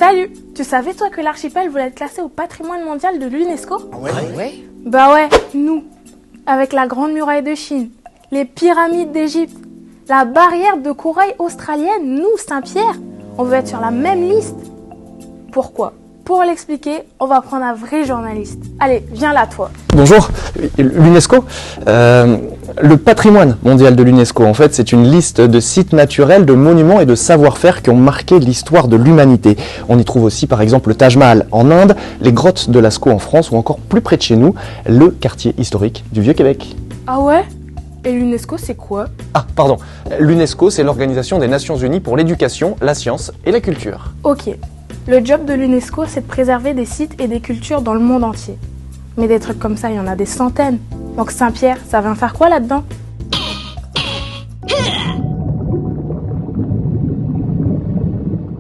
Salut! Tu savais toi que l'archipel voulait être classé au patrimoine mondial de l'UNESCO? Ah ouais? Bah ouais, nous, avec la Grande Muraille de Chine, les pyramides d'Égypte, la barrière de corail australienne, nous, Saint-Pierre, on veut être sur la même liste. Pourquoi? Pour l'expliquer, on va prendre un vrai journaliste. Allez, viens là, toi. Bonjour, l'UNESCO, le patrimoine mondial de l'UNESCO, en fait, c'est une liste de sites naturels, de monuments et de savoir-faire qui ont marqué l'histoire de l'humanité. On y trouve aussi, par exemple, le Taj Mahal en Inde, les grottes de Lascaux en France ou encore plus près de chez nous, le quartier historique du Vieux-Québec. Ah ouais? Et l'UNESCO, c'est quoi? Ah, pardon, l'UNESCO, c'est l'Organisation des Nations Unies pour l'éducation, la science et la culture. Ok. Le job de l'UNESCO, c'est de préserver des sites et des cultures dans le monde entier. Mais des trucs comme ça, il y en a des centaines. Donc Saint-Pierre, ça vient faire quoi là-dedans?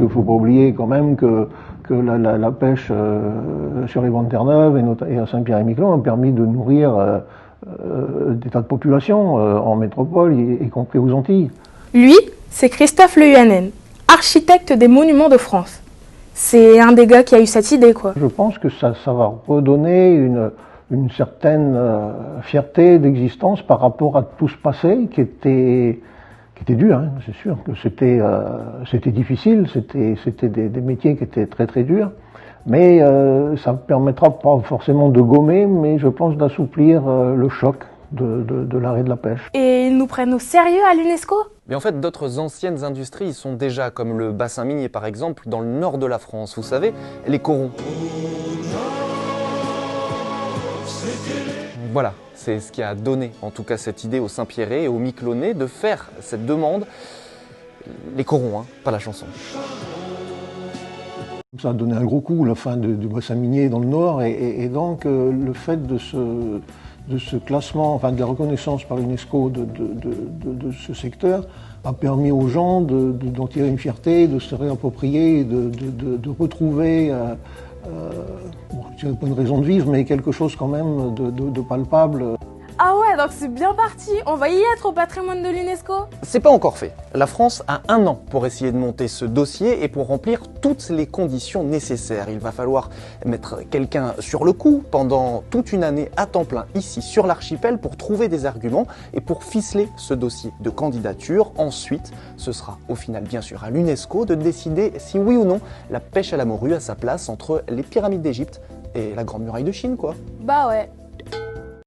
Il ne faut pas oublier quand même que la pêche sur les bancs de Terre-Neuve et à Saint-Pierre-et-Miquelon a permis de nourrir des tas de populations en métropole, y compris aux Antilles. Lui, c'est Christophe Le Huanen, architecte des monuments de France. C'est un des gars qui a eu cette idée, quoi. Je pense que ça va redonner une certaine fierté d'existence par rapport à tout ce passé qui était dur, hein, c'est sûr. Que c'était difficile, c'était des métiers qui étaient très très durs. Mais ça ne permettra pas forcément de gommer, mais je pense d'assouplir le choc de l'arrêt de la pêche. Et ils nous prennent au sérieux à l'UNESCO? Mais en fait, d'autres anciennes industries y sont déjà, comme le bassin minier par exemple, dans le nord de la France. Vous savez, les corons. Voilà, c'est ce qui a donné en tout cas cette idée aux Saint-Pierrais et aux Miquelonnais de faire cette demande. Les corons, hein, pas la chanson. Ça a donné un gros coup, la fin du bassin minier dans le nord, et donc le fait de ce classement, enfin de la reconnaissance par l'UNESCO de ce secteur a permis aux gens d'en tirer une fierté, de se réapproprier, de retrouver, bon, je dirais pas une raison de vivre, mais quelque chose quand même de palpable. Ah ouais, donc c'est bien parti, on va y être au patrimoine de l'UNESCO? C'est pas encore fait. La France a 1 an pour essayer de monter ce dossier et pour remplir toutes les conditions nécessaires. Il va falloir mettre quelqu'un sur le coup pendant toute une année à temps plein ici sur l'archipel pour trouver des arguments et pour ficeler ce dossier de candidature. Ensuite, ce sera au final bien sûr à l'UNESCO de décider si oui ou non la pêche à la morue a sa place entre les pyramides d'Égypte et la Grande Muraille de Chine, quoi. Bah ouais.